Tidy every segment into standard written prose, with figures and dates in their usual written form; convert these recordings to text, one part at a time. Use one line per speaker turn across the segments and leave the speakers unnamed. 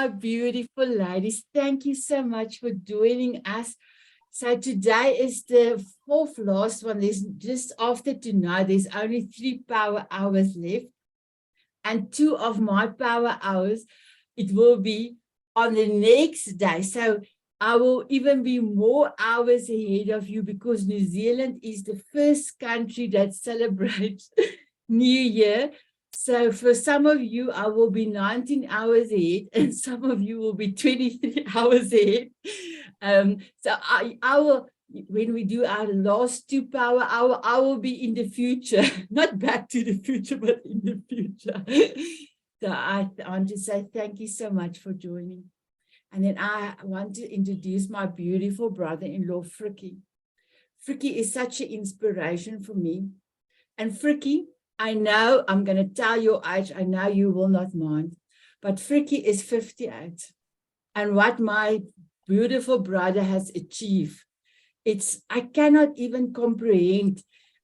my beautiful ladies. Thank you so much for joining us. So today is the fourth last one. There's just after tonight, there's only 3 power hours left. And 2 of my power hours, it will be on the next day. So I will even be more hours ahead of you because New Zealand is the first country that celebrates New Year. So for some of you, I will be 19 hours ahead, and some of you will be 23 hours ahead. So I will, when we do our last 2 power hour, I will be in the future, not back to the future, but in the future. So I want to say thank you so much for joining. And then I want to introduce my beautiful brother-in-law, Frikkie. Frikkie is such an inspiration for me. And Frikkie, I know I'm going to tell your age. I know you will not mind. But Frikkie is 58. And what my beautiful brother has achieved, I cannot even comprehend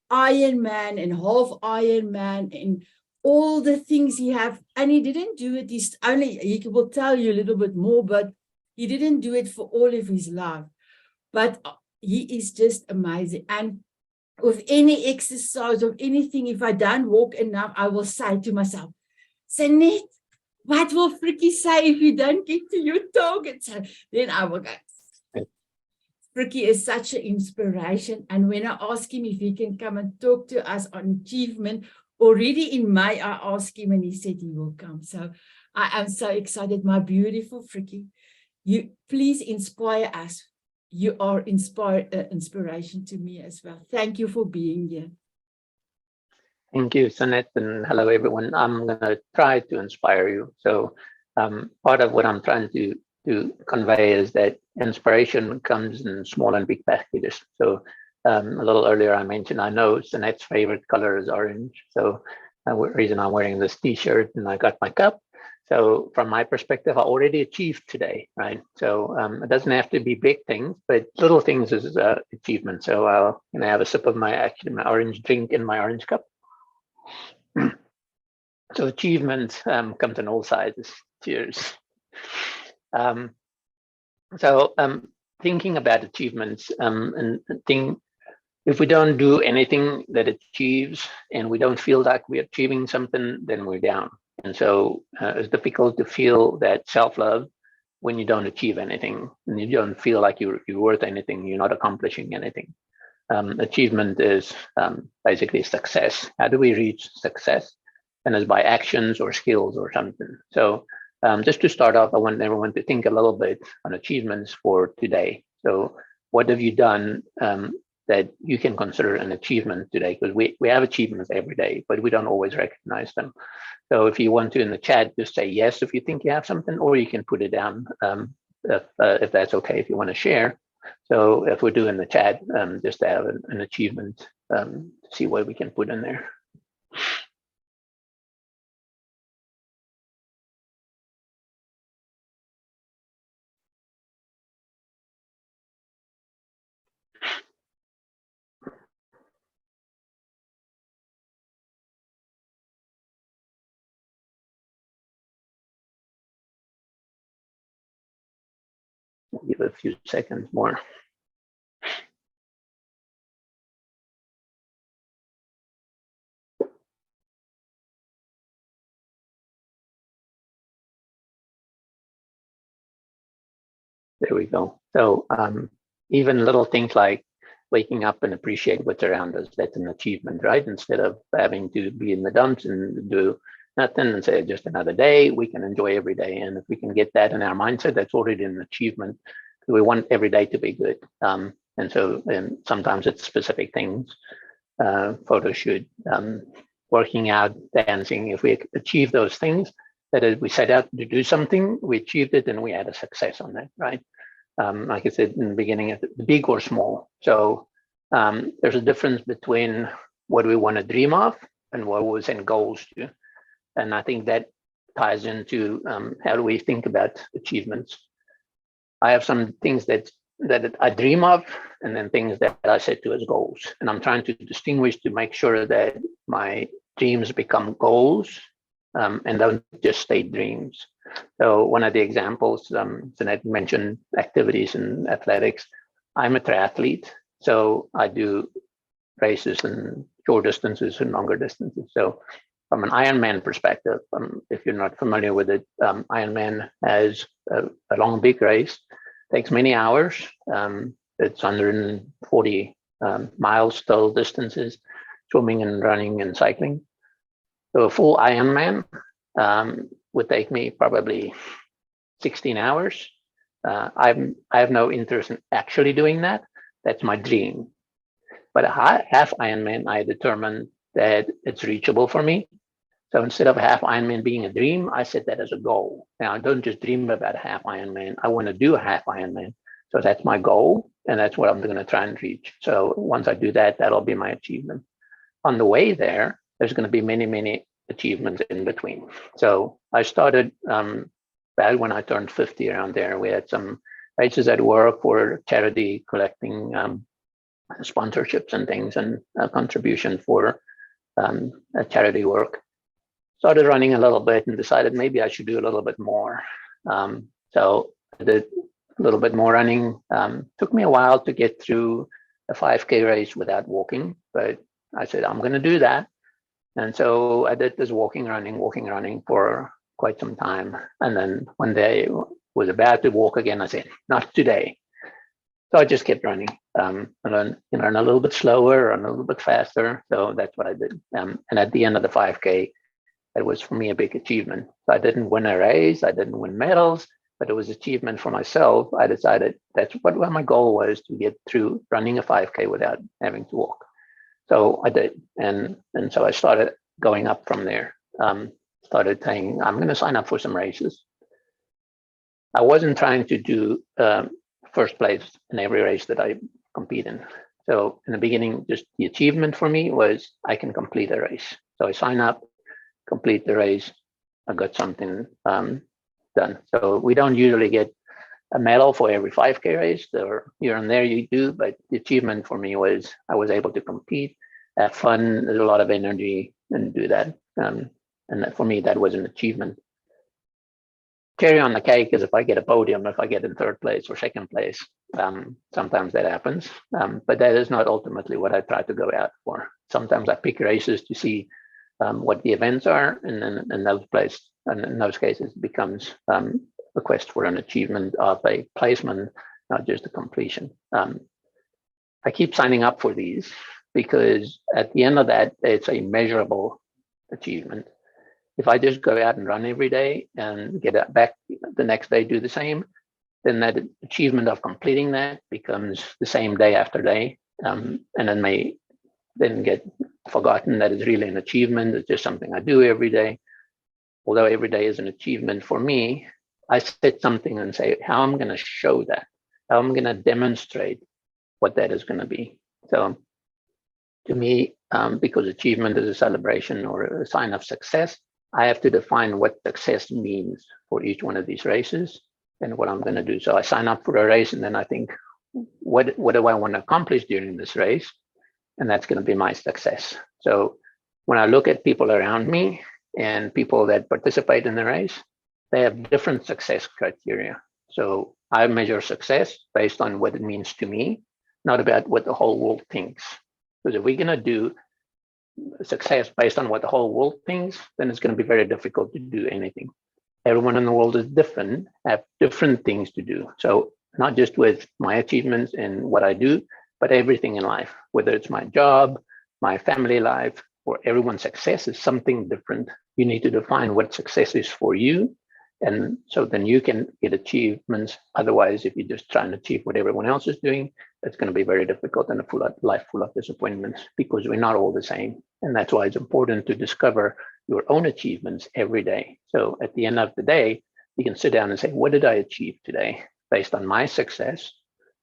Ironman and half Ironman and all the things he have. And he didn't do it. He will tell you a little bit more, but he didn't do it for all of his life. But he is just amazing. And with any exercise or anything, if I don't walk enough, I will say to myself, Sanet, what will Frikkie say if you don't get to your target? So then I will go. Frikkie is such an inspiration. And when I ask him if he can come and talk to us on achievement, already in May, I asked him and he said he will come. So I am so excited. My beautiful Frikkie, you please inspire us. You are inspiration to me as well. Thank you for being here.
Thank you, Sanet, and hello, everyone. I'm going to try to inspire you. So part of what I'm trying to convey is that inspiration comes in small and big packages. So a little earlier I mentioned, I know Sanet's favorite color is orange. So the reason I'm wearing this t-shirt and I got my cup. So from my perspective, I already achieved today, right? So it doesn't have to be big things, but little things is achievement. So I'll have a sip of my orange drink in my orange cup. So achievement comes in all sizes. Cheers. Thinking about achievements if we don't do anything that achieves and we don't feel like we're achieving something, then we're down. And so it's difficult to feel that self-love when you don't achieve anything and you don't feel like you're worth anything, you're not accomplishing anything. Achievement is basically success. How do we reach success? And it's by actions or skills or something. So just to start off, I want everyone to think a little bit on achievements for today. So what have you done that you can consider an achievement today? Because we have achievements every day, but we don't always recognize them. So if you want to in the chat, just say yes if you think you have something, or you can put it down if that's okay, if you want to share. So if we do in the chat, just to have an achievement, see what we can put in there. Give it a few seconds more. There we go. So even little things like waking up and appreciate what's around us, that's an achievement, right? Instead of having to be in the dumps and do nothing and say just another day, we can enjoy every day. And if we can get that in our mindset, that's already an achievement. We want every day to be good. And sometimes it's specific things, photo shoot, working out, dancing. If we achieve those things, that is, we set out to do something, we achieved it, and we had a success on that, right? Like I said in the beginning, big or small. So there's a difference between what we want to dream of and what we set goals to. And I think that ties into how do we think about achievements. I have some things that I dream of, and then things that I set to as goals. And I'm trying to distinguish to make sure that my dreams become goals and don't just stay dreams. So one of the examples, Sanet mentioned activities in athletics. I'm a triathlete, so I do races in short distances and longer distances. So from an Ironman perspective, if you're not familiar with it, Ironman has a long, big race, takes many hours. It's 140 miles total distances, swimming and running and cycling. So a full Ironman would take me probably 16 hours. I have no interest in actually doing that. That's my dream. But a half Ironman, I determined that it's reachable for me. So instead of half Ironman being a dream, I set that as a goal. Now I don't just dream about a half Ironman. I want to do a half Ironman. So that's my goal, and that's what I'm going to try and reach. So once I do that, that'll be my achievement. On the way there, there's going to be many, many achievements in between. So I started back when I turned 50 around there. We had some races at work for charity, collecting sponsorships and things, and a contribution for charity work. Started running a little bit and decided maybe I should do a little bit more. So I did a little bit more running. Took me a while to get through a 5K race without walking, but I said, I'm going to do that. And so I did this walking, running for quite some time. And then one day I was about to walk again. I said, not today. So I just kept running, and then run a little bit slower, run a little bit faster. So that's what I did. And at the end of the 5K, it was for me a big achievement. So I didn't win a race, I didn't win medals, but it was achievement for myself. I decided that's what my goal was, to get through running a 5K without having to walk. So I did, and so I started going up from there. Started saying, I'm going to sign up for some races. I wasn't trying to do first place in every race that I compete in. So in the beginning, just the achievement for me was I can complete a race. So I sign up, complete the race, I got something done. So we don't usually get a medal for every 5K race, or here and there you do, but the achievement for me was I was able to compete, have fun, there's a lot of energy, and do that. And that, for me, that was an achievement. Cherry on the cake is if I get a podium, if I get in third place or second place. Sometimes that happens, but that is not ultimately what I try to go out for. Sometimes I pick races to see what the events are, and then in those cases, it becomes a quest for an achievement of a placement, not just a completion. I keep signing up for these because at the end of that, it's a measurable achievement. If I just go out and run every day and get back the next day, do the same, then that achievement of completing that becomes the same day after day, and then may then get forgotten that it's really an achievement. It's just something I do every day. Although every day is an achievement for me, I set something and say how I'm going to show that, how I'm going to demonstrate what that is going to be. So to me, because achievement is a celebration or a sign of success, I have to define what success means for each one of these races and what I'm going to do. So I sign up for a race, and then I think, what do I want to accomplish during this race? And that's going to be my success. So when I look at people around me and people that participate in the race, they have different success criteria. So I measure success based on what it means to me, not about what the whole world thinks. Because if we're going to do success based on what the whole world thinks, then it's going to be very difficult to do anything. Everyone in the world is different, have different things to do. So not just with my achievements and what I do, but everything in life, whether it's my job, my family life, or everyone's success is something different. You need to define what success is for you. And so then you can get achievements. Otherwise, if you just try and achieve what everyone else is doing, it's going to be very difficult and a life full of disappointments, because we're not all the same. And that's why it's important to discover your own achievements every day. So at the end of the day, you can sit down and say, what did I achieve today based on my success,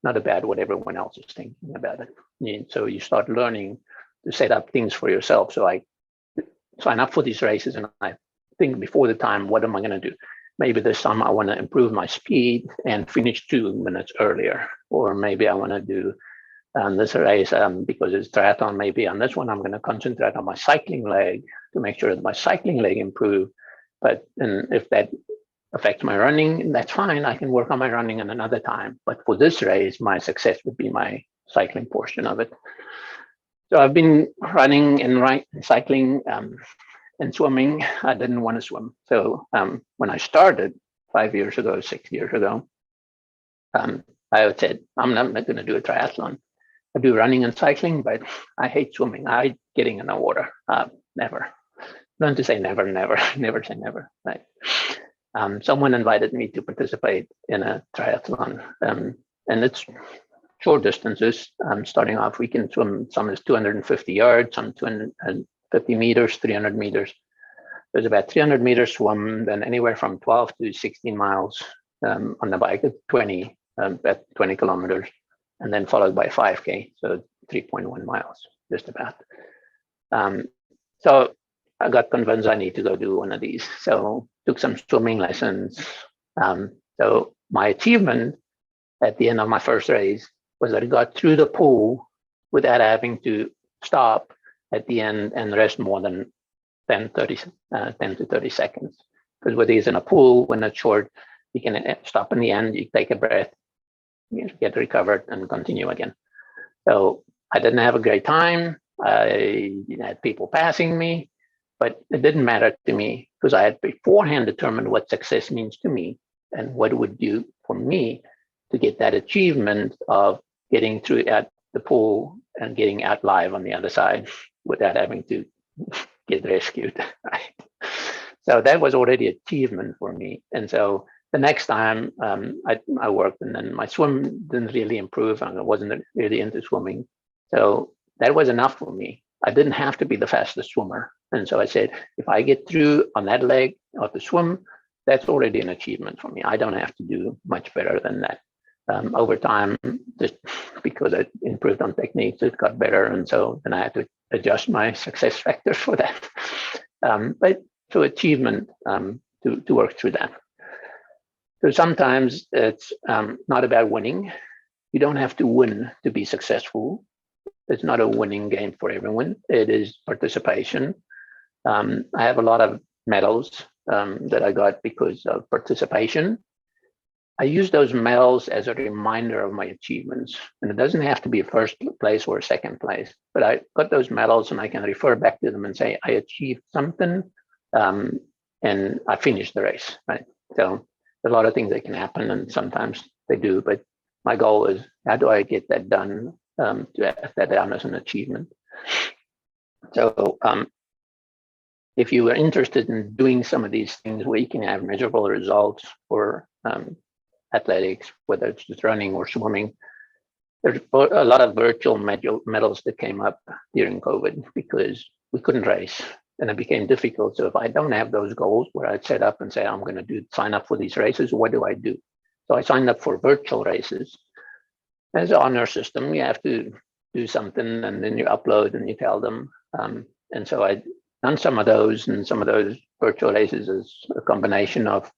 not about what everyone else is thinking about it. And so you start learning to set up things for yourself. So I sign up for these races and I think before the time, what am I going to do? Maybe this time I want to improve my speed and finish 2 minutes earlier. Or maybe I want to do this race because it's triathlon. Maybe on this one, I'm going to concentrate on my cycling leg to make sure that my cycling leg improves. But and if that affects my running, that's fine. I can work on my running in another time. But for this race, my success would be my cycling portion of it. So I've been running and cycling and swimming. I didn't want to swim. So when I started 5 years ago, 6 years ago, I said, I'm not going to do a triathlon. I do running and cycling, but I hate swimming. I hate getting in the water. Never. Learn to say never, never, never say never. Right. Someone invited me to participate in a triathlon, and it's short distances. Starting off, we can swim. Some is 250 yards, some 250 meters, 300 meters. There's about 300 meters swim, then anywhere from 12 to 16 miles on the bike, at 20 kilometers, and then followed by 5K, so 3.1 miles, just about. So I got convinced I need to go do one of these. So took some swimming lessons. So my achievement at the end of my first race was that I got through the pool without having to stop at the end and rest more than 10 to 30 seconds. Because with these in a pool, when it's short, you can stop in the end, you take a breath, you get recovered and continue again. So I didn't have a great time. I had people passing me, but it didn't matter to me because I had beforehand determined what success means to me and what it would do for me to get that achievement of getting through at the pool and getting out live on the other side without having to get rescued. Right? So that was already an achievement for me. And so the next time I worked, and then my swim didn't really improve, and I wasn't really into swimming. So that was enough for me. I didn't have to be the fastest swimmer. And so I said, if I get through on that leg of the swim, that's already an achievement for me. I don't have to do much better than that. Over time, just because I improved on techniques, it got better. And so then I had to adjust my success factors for that. But to achievement, to work through that. So sometimes it's not about winning. You don't have to win to be successful. It's not a winning game for everyone. It is participation. I have a lot of medals that I got because of participation. I use those medals as a reminder of my achievements. And it doesn't have to be a first place or a second place, but I got those medals and I can refer back to them and say, I achieved something and I finished the race, right? So a lot of things that can happen and sometimes they do, but my goal is how do I get that done to have that down as an achievement? So if you are interested in doing some of these things where you can have measurable results for athletics, whether it's just running or swimming, there's a lot of virtual medals that came up during COVID because we couldn't race and it became difficult. So if I don't have those goals where I'd set up and say, I'm going to sign up for these races, what do I do? So I signed up for virtual races. As an honor system, you have to do something and then you upload and you tell them. And so I've done some of those, and some of those virtual races is a combination of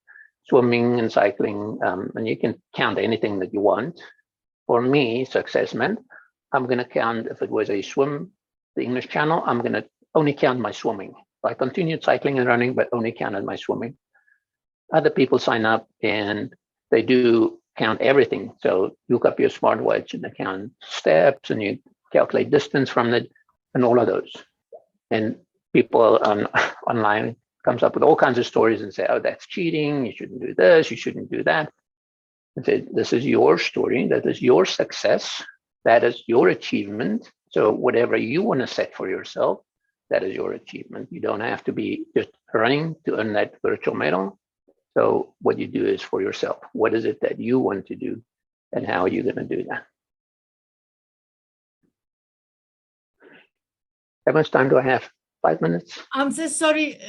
swimming and cycling, and you can count anything that you want. For me, success meant I'm going to count, if it was a swim, the English Channel, I'm going to only count my swimming. I continued cycling and running, but only counted my swimming. Other people sign up and they do count everything. So look up your smartwatch and they count steps and you calculate distance from it and all of those. And people online comes up with all kinds of stories and say, oh, that's cheating. You shouldn't do this. You shouldn't do that. And say, this is your story. That is your success. That is your achievement. So whatever you want to set for yourself, that is your achievement. You don't have to be just running to earn that virtual medal. So what you do is for yourself. What is it that you want to do and how are you going to do that? How much time do I have? 5 minutes?
I'm so sorry,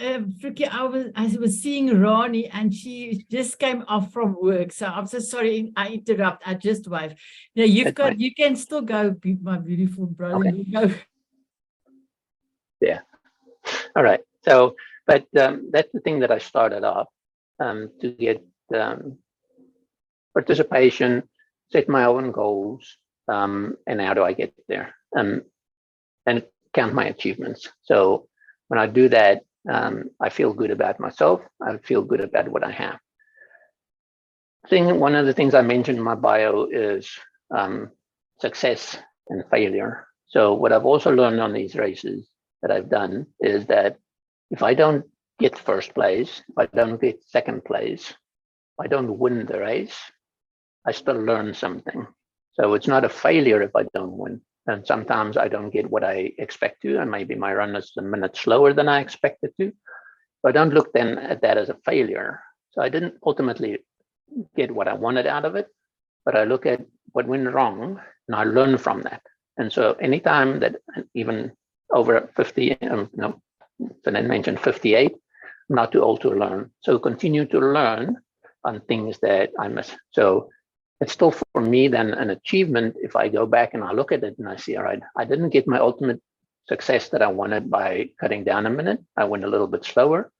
Frikkie, I was seeing Rani and she just came off from work. So I'm so sorry I interrupt. I just waved. Now you can still go, my beautiful brother.
Okay.
You go.
Yeah. All right. So, but that's the thing that I started off to get participation, set my own goals, and how do I get there? And count my achievements. So when I do that, I feel good about myself. I feel good about what I have. one of the things I mentioned in my bio is success and failure. So what I've also learned on these races that I've done is that if I don't get first place, if I don't get second place, if I don't win the race, I still learn something. So it's not a failure if I don't win. And sometimes I don't get what I expect to, and maybe my run is a minute slower than I expected to. But I don't look then at that as a failure. So I didn't ultimately get what I wanted out of it, but I look at what went wrong and I learn from that. And so anytime that, even over 50, Sanet mentioned 58, I'm not too old to learn. So continue to learn on things that I miss. So it's still for me then an achievement if I go back and I look at it and I see, all right, I didn't get my ultimate success that I wanted by cutting down a minute. I went a little bit slower.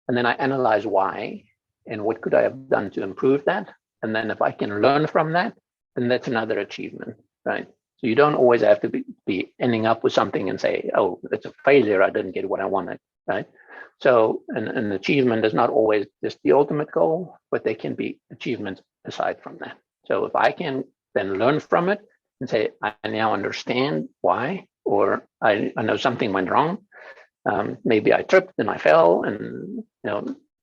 And then I analyze why and what could I have done to improve that. And then if I can learn from that, then that's another achievement, right? So you don't always have to be ending up with something and say, oh, it's a failure, I didn't get what I wanted, right? So an achievement is not always just the ultimate goal, but there can be achievements aside from that. So if I can then learn from it and say, I now understand why, or I know something went wrong. Maybe I tripped and I fell and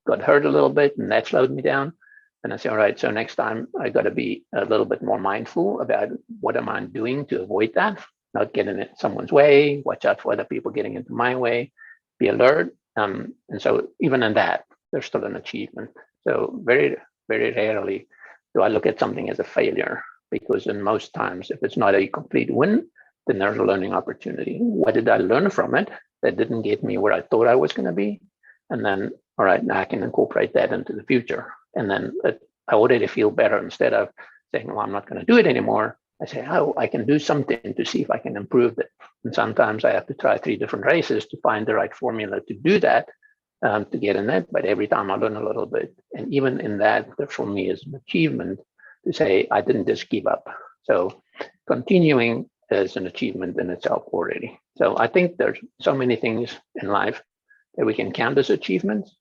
got hurt a little bit, and that slowed me down. And I say, all right, so next time I got to be a little bit more mindful about what am I doing to avoid that, not getting in someone's way, watch out for other people getting into my way, be alert. And so even in that, there's still an achievement. So very, very rarely do I look at something as a failure, because in most times, if it's not a complete win, then there's a learning opportunity. What did I learn from it that didn't get me where I thought I was going to be? And then, all right, now I can incorporate that into the future. And then I already feel better. Instead of saying, well, I'm not going to do it anymore, I say, oh, I can do something to see if I can improve it. And sometimes I have to try 3 different races to find the right formula to do that, to get in that. But every time I learn a little bit. And even in that, for me, is an achievement to say, I didn't just give up. So continuing is an achievement in itself already. So I think there's so many things in life that we can count as achievements,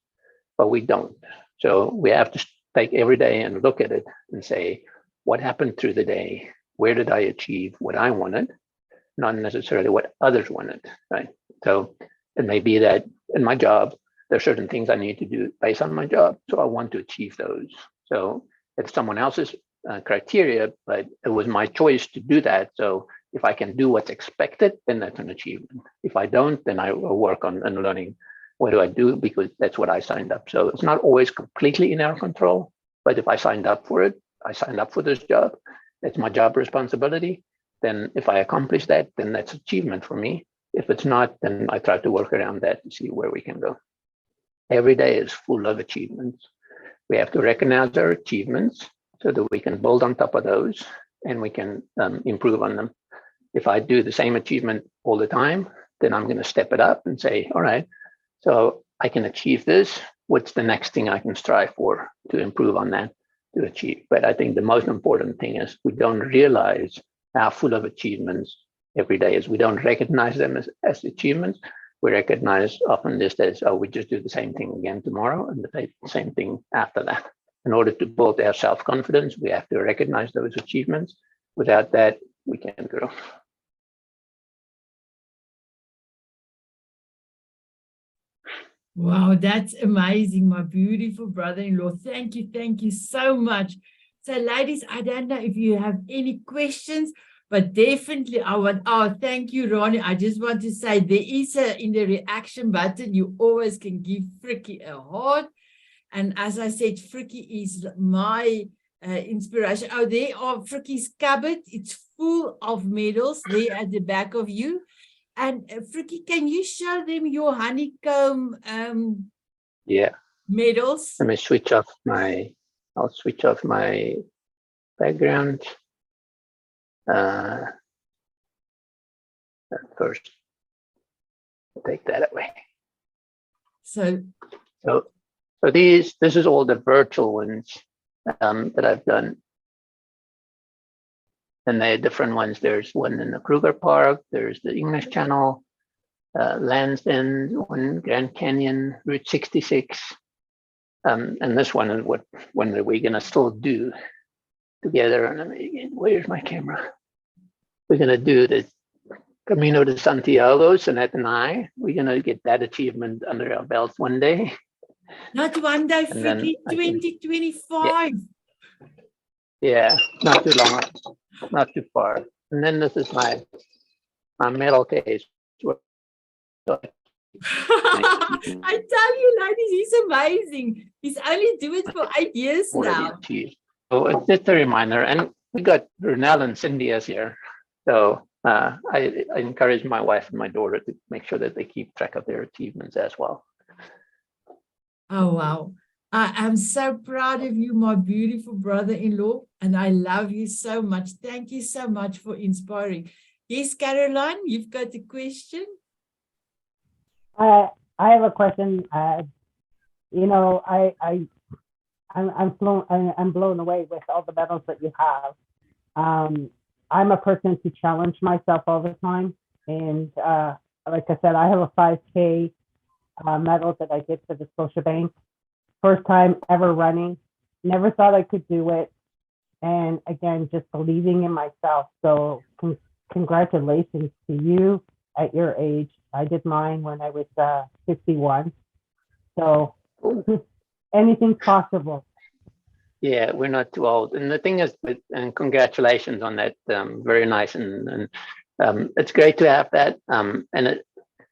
but we don't. So we have to take every day and look at it and say, what happened through the day? Where did I achieve what I wanted? Not necessarily what others wanted, right? So it may be that in my job, there are certain things I need to do based on my job. So I want to achieve those. So it's someone else's criteria, but it was my choice to do that. So if I can do what's expected, then that's an achievement. If I don't, then I will work on learning what do I do, because that's what I signed up. So it's not always completely in our control, but if I signed up for it, I signed up for this job, that's my job responsibility. Then if I accomplish that, then that's achievement for me. If it's not, then I try to work around that to see where we can go. Every day is full of achievements. We have to recognize our achievements so that we can build on top of those and we can improve on them. If I do the same achievement all the time, then I'm going to step it up and say, all right, so I can achieve this. What's the next thing I can strive for to improve on that, to achieve? But I think the most important thing is we don't realize how full of achievements every day is. We don't recognize them as achievements. We recognize often this as, oh, we just do the same thing again tomorrow and the same thing after that. In order to build our self-confidence, we have to recognize those achievements. Without that, we can't grow.
Wow, that's amazing, my beautiful brother-in-law. Thank you so much. So, ladies, I don't know if you have any questions, but definitely thank you, Ronnie. I just want to say there is in the reaction button, you always can give Frikkie a heart. And as I said, Frikkie is my inspiration. Oh, there are Frikkie's cupboard. It's full of medals there at the back of you. And Frikkie, can you show them your honeycomb medals?
Let me switch off I'll switch off my background. First, take that away.
So
this is all the virtual ones that I've done. And there are different ones. There's one in the Kruger Park, there's the English Channel, Land's End, one Grand Canyon, Route 66, And this one is what one that we're gonna still do together. And again, where's my camera? We're gonna do the Camino de Santiago, Sanet and I. We're gonna get that achievement under our belts one day.
Not one day,
And then
freaking 2025.
Yeah, not too long, not too far. And then this is my metal case.
I tell you, ladies, he's amazing. He's only doing it for 8 years now.
Achieved. So it's just a reminder, and we got Brunel and Cindy as here. So I encourage my wife and my daughter to make sure that they keep track of their achievements as well.
Oh, wow. I am so proud of you, my beautiful brother-in-law, and I love you so much. Thank you so much for inspiring. Yes, Caroline, you've got a question?
I have a question. You know, I'm blown away with all the medals that you have. I'm a person to challenge myself all the time, and like I said, I have a 5K medal that I did for the Scotiabank. First time ever running. Never thought I could do it, and again, just believing in myself. So congratulations to you at your age. I did mine when I was 51. So anything's possible.
Yeah, we're not too old. And the thing is, and congratulations on that. Very nice. And it's great to have that. And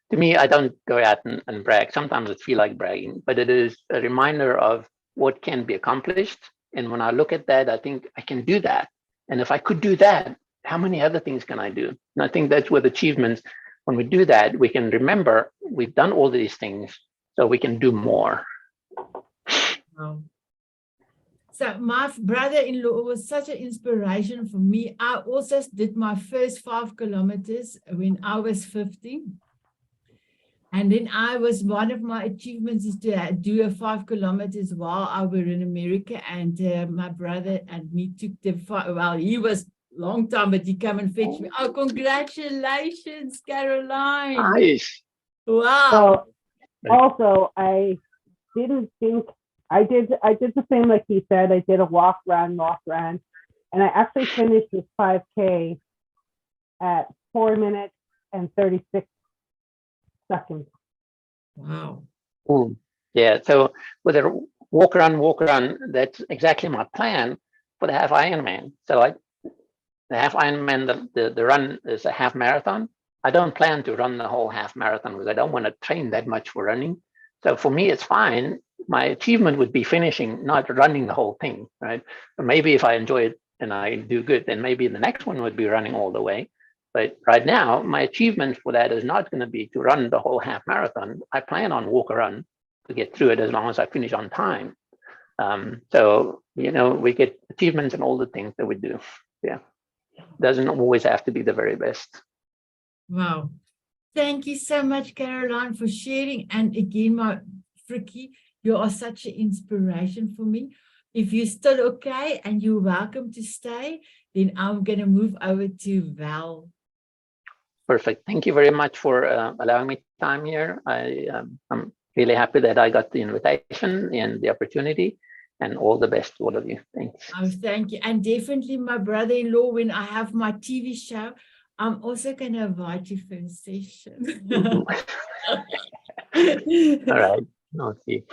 to me, I don't go out and brag. Sometimes it feels like bragging, but it is a reminder of what can be accomplished. And when I look at that, I think I can do that. And if I could do that, how many other things can I do? And I think that's with achievements. When we do that, we can remember we've done all these things, so we can do more.
Wow. So my brother-in-law was such an inspiration for me. I also did my first 5 kilometers when I was 15. And then one of my achievements is to do a 5 kilometers while I were in America. And my brother and me took the 5, well, he was long time, but he come and fetch me. Oh, congratulations, Caroline.
Nice.
Wow.
So also, I didn't think, I did the same like he said. I did a walk, run, and I actually finished this 5K at 4 minutes and 36 seconds.
Wow.
Yeah, so with a walk around, that's exactly my plan for the half Ironman. So the half Ironman, the run is a half marathon. I don't plan to run the whole half marathon because I don't want to train that much for running. So for me, it's fine. My achievement would be finishing, not running the whole thing, right? Or maybe if I enjoy it and I do good, then maybe the next one would be running all the way. But right now, my achievement for that is not going to be to run the whole half marathon. I plan on walk around to get through it as long as I finish on time. So, you know, we get achievements in all the things that we do. Yeah. Doesn't always have to be the very best.
Wow. Thank you so much, Caroline, for sharing. And again, my Frikkie, you are such an inspiration for me. If you're still okay and you're welcome to stay, then I'm going to move over to Val.
Perfect. Thank you very much for allowing me time here. I'm really happy that I got the invitation and the opportunity, and all the best to all of you. Thanks.
Oh, thank you. And definitely my brother-in-law, when I have my TV show, I'm also going to invite you for a session.
All right. Okay.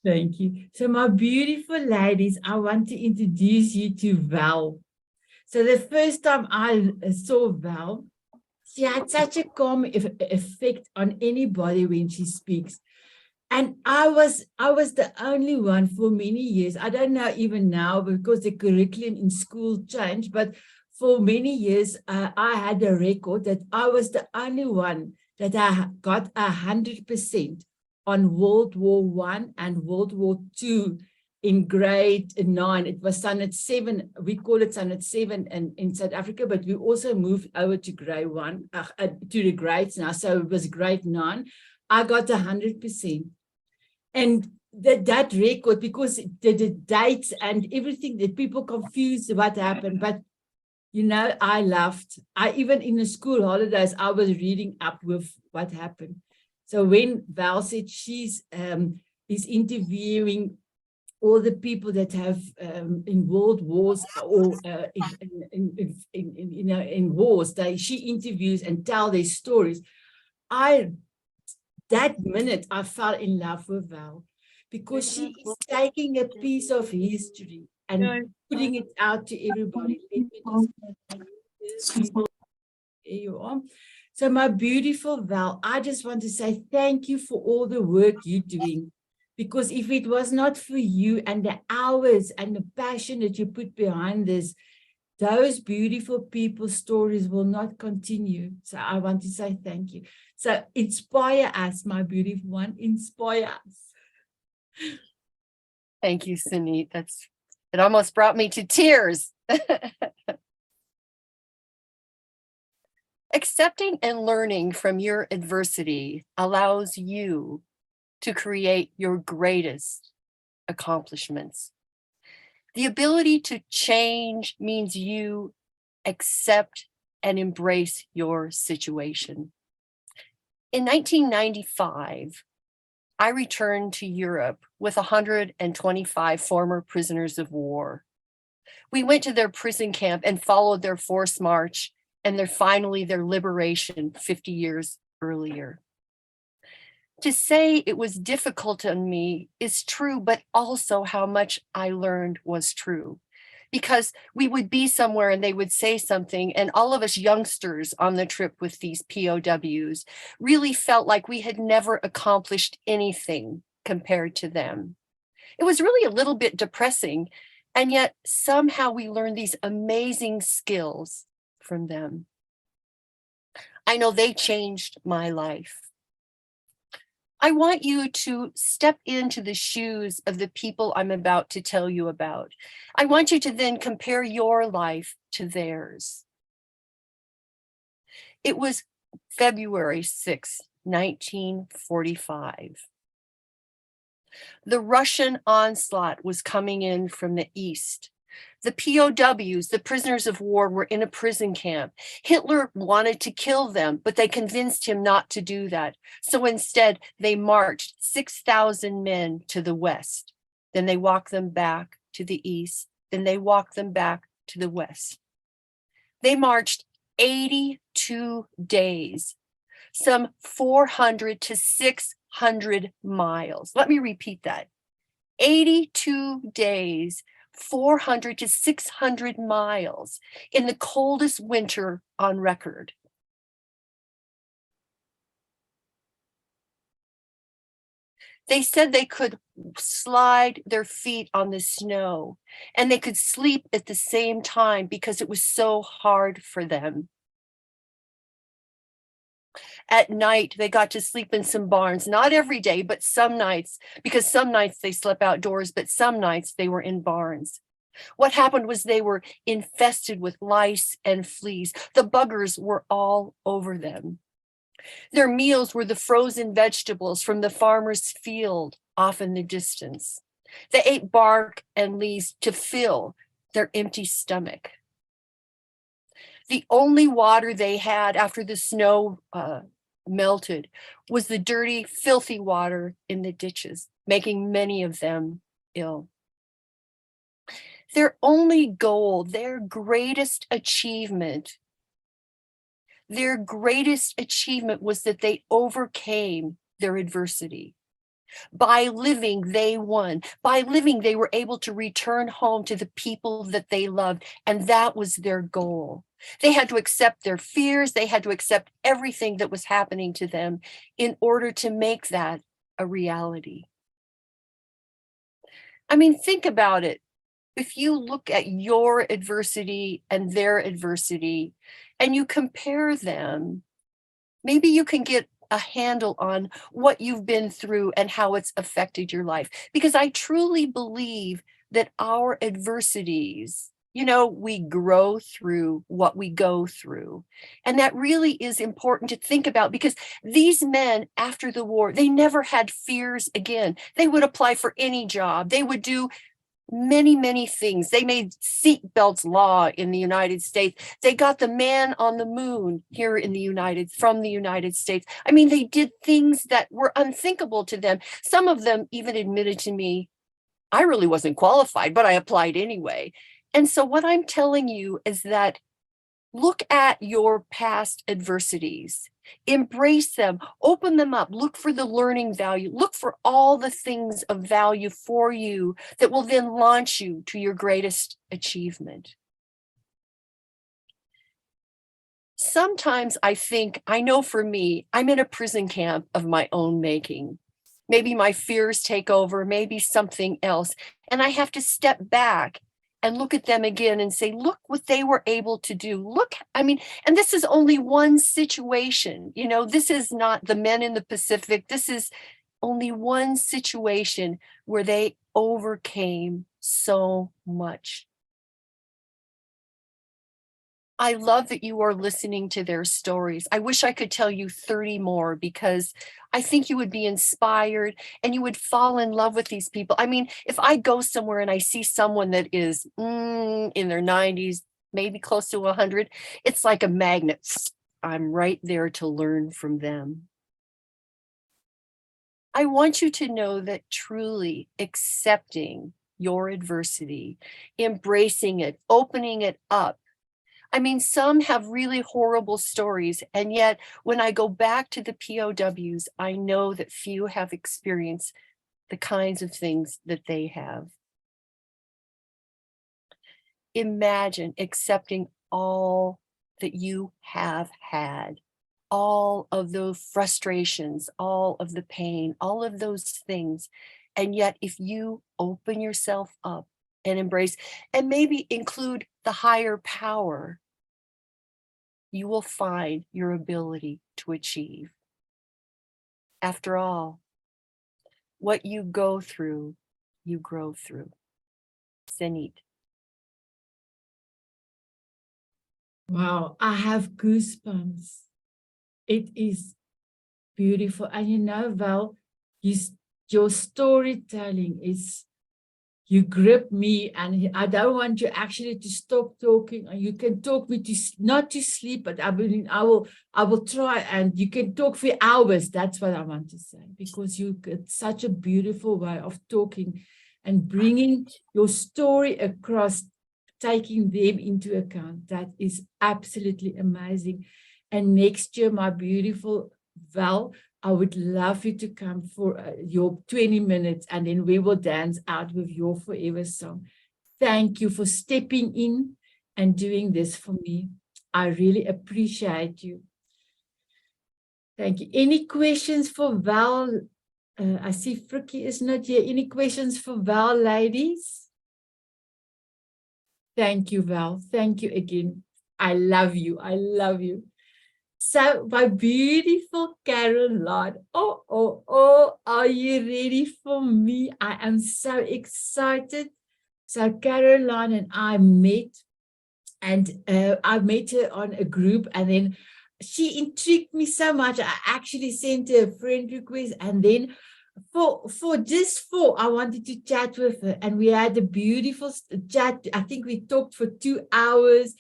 Thank you. So my beautiful ladies, I want to introduce you to Val. So the first time I saw Val, she had such a calm effect on anybody when she speaks. And I was the only one for many years. I don't know even now because the curriculum in school changed, but for many years, I had a record that I was the only one that I got 100% on World War I and World War II in grade 9. It was Sanet 7. We call it Sanet 7 in South Africa, but we also moved over to grade 1, to the grades now. So it was grade 9. I got 100%. And that record, because the dates and everything that people confused what happened, but you know, I laughed. Even in the school holidays, I was reading up with what happened. So when Val said she's is interviewing all the people that have in world wars or in wars, she interviews and tell their stories. That minute I fell in love with Val, because she is taking a piece of history and putting it out to everybody. Let me just, there you are. So my beautiful Val, I just want to say thank you for all the work you're doing. Because if it was not for you and the hours and the passion that you put behind this, those beautiful people's stories will not continue. So I want to say thank you. So inspire us, my beautiful one, inspire us.
Thank you, Sanet. It almost brought me to tears. Accepting and learning from your adversity allows you to create your greatest accomplishments. The ability to change means you accept and embrace your situation. In 1995, I returned to Europe with 125 former prisoners of war. We went to their prison camp and followed their forced march and finally their liberation 50 years earlier. To say it was difficult on me is true, but also how much I learned was true. Because we would be somewhere and they would say something, and all of us youngsters on the trip with these POWs really felt like we had never accomplished anything compared to them. It was really a little bit depressing, and yet somehow we learned these amazing skills from them. I know they changed my life. I want you to step into the shoes of the people I'm about to tell you about. I want you to then compare your life to theirs. It was February 6, 1945. The Russian onslaught was coming in from the east. The POWs, the prisoners of war, were in a prison camp. Hitler wanted to kill them, but they convinced him not to do that. So instead, they marched 6,000 men to the west. Then they walked them back to the east. Then they walked them back to the west. They marched 82 days, some 400 to 600 miles. Let me repeat that. 82 days, 400 to 600 miles in the coldest winter on record. They said they could slide their feet on the snow and they could sleep at the same time because it was so hard for them. At night, they got to sleep in some barns, not every day, but some nights, because some nights they slept outdoors, but some nights they were in barns. What happened was they were infested with lice and fleas. The buggers were all over them. Their meals were the frozen vegetables from the farmer's field off in the distance. They ate bark and leaves to fill their empty stomach. The only water they had after the snow melted was the dirty, filthy water in the ditches, making many of them ill. Their only goal, their greatest achievement was that they overcame their adversity. By living, they won. By living, they were able to return home to the people that they loved, and that was their goal. They had to accept their fears. They had to accept everything that was happening to them in order to make that a reality. I mean, think about it. If you look at your adversity and their adversity and you compare them, maybe you can get a handle on what you've been through and how it's affected your life. Because I truly believe that our adversities, we grow through what we go through. And that really is important to think about, because these men after the war, they never had fears again. They would apply for any job. They would do many, many things. They made seatbelts law in the United States. They got the man on the moon here from the United States. I mean, they did things that were unthinkable to them. Some of them even admitted to me, I really wasn't qualified, but I applied anyway. And so what I'm telling you is that look at your past adversities, embrace them, open them up, look for the learning value, look for all the things of value for you that will then launch you to your greatest achievement. Sometimes I think, I know for me, I'm in a prison camp of my own making. Maybe my fears take over, maybe something else. And I have to step back and look at them again and say, look what they were able to do. Look, I mean, and this is only one situation. You know, this is not the men in the Pacific. This is only one situation where they overcame so much. I love that you are listening to their stories. I wish I could tell you 30 more because I think you would be inspired and you would fall in love with these people. I mean, if I go somewhere and I see someone that is in their 90s, maybe close to 100, it's like a magnet. I'm right there to learn from them. I want you to know that truly accepting your adversity, embracing it, opening it up. I mean, some have really horrible stories, and yet when I go back to the POWs, I know that few have experienced the kinds of things that they have. Imagine accepting all that you have had, all of those frustrations, all of the pain, all of those things. And yet, if you open yourself up and embrace, and maybe include the higher power, you will find your ability to achieve. After all, what you go through, you grow through. Sanet.
Wow, I have goosebumps. It is beautiful. And you know, Val, your storytelling is, you grip me, and I don't want you actually to stop talking. And you can talk me to, not to sleep, but I mean, I will try, and you can talk for hours. That's what I want to say, because you get such a beautiful way of talking and bringing your story across, taking them into account. That is absolutely amazing. And next year, my beautiful Val, I would love you to come for your 20 minutes, and then we will dance out with your forever song. Thank you for stepping in and doing this for me. I really appreciate you. Thank you. Any questions for Val? I see Frikkie is not here. Any questions for Val, ladies? Thank you, Val. Thank you again. I love you. I love you. So, my beautiful Caroline, are you ready for me? I am so excited. So, Caroline and I met, and I met her on a group, and then she intrigued me so much. I actually sent her a friend request, and then I wanted to chat with her, and we had a beautiful chat. I think we talked for 2 hours.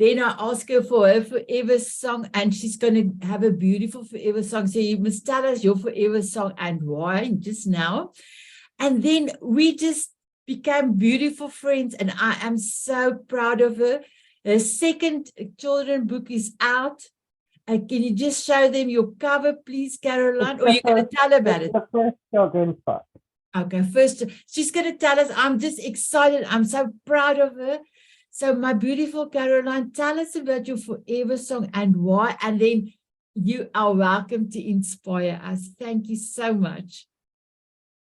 Then I asked her for her forever song, and she's going to have a beautiful forever song. So you must tell us your forever song and why just now. And then we just became beautiful friends, and I am so proud of her. Her second children book is out. Can you just show them your cover, please, Caroline? Or you're going to tell about it?
The first children's book.
Okay, first, she's going to tell us. I'm just excited. I'm so proud of her. So, my beautiful Caroline, tell us about your forever song and why, and then you are welcome to inspire us. Thank you so much.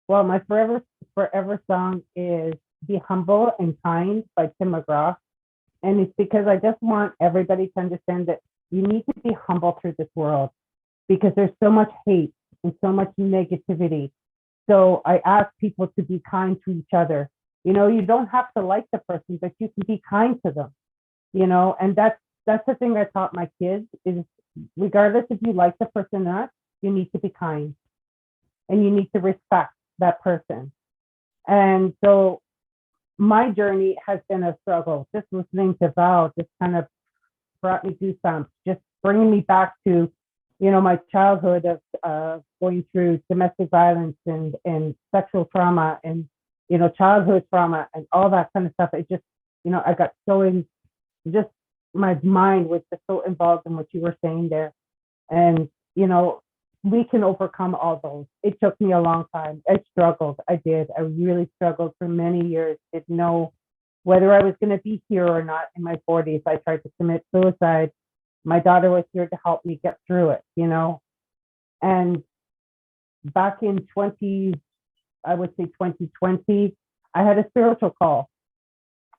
Well, my forever song is Be Humble and Kind by Tim McGraw. And it's because I just want everybody to understand that you need to be humble through this world, because there's so much hate and so much negativity. So I ask people to be kind to each other. You know, you don't have to like the person, but you can be kind to them, you know, and that's the thing I taught my kids is, regardless if you like the person or not, you need to be kind and you need to respect that person. And so my journey has been a struggle. Just listening to Val just kind of brought me goosebumps, just bringing me back to, you know, my childhood of going through domestic violence and sexual trauma, and childhood trauma and all that kind of stuff. It just, I got so in, just my mind was just so involved in what you were saying there. And, we can overcome all those. It took me a long time. I struggled. I did. I really struggled for many years. Didn't know whether I was going to be here or not in my 40s. I tried to commit suicide. My daughter was here to help me get through it, And back in 2020, I had a spiritual call.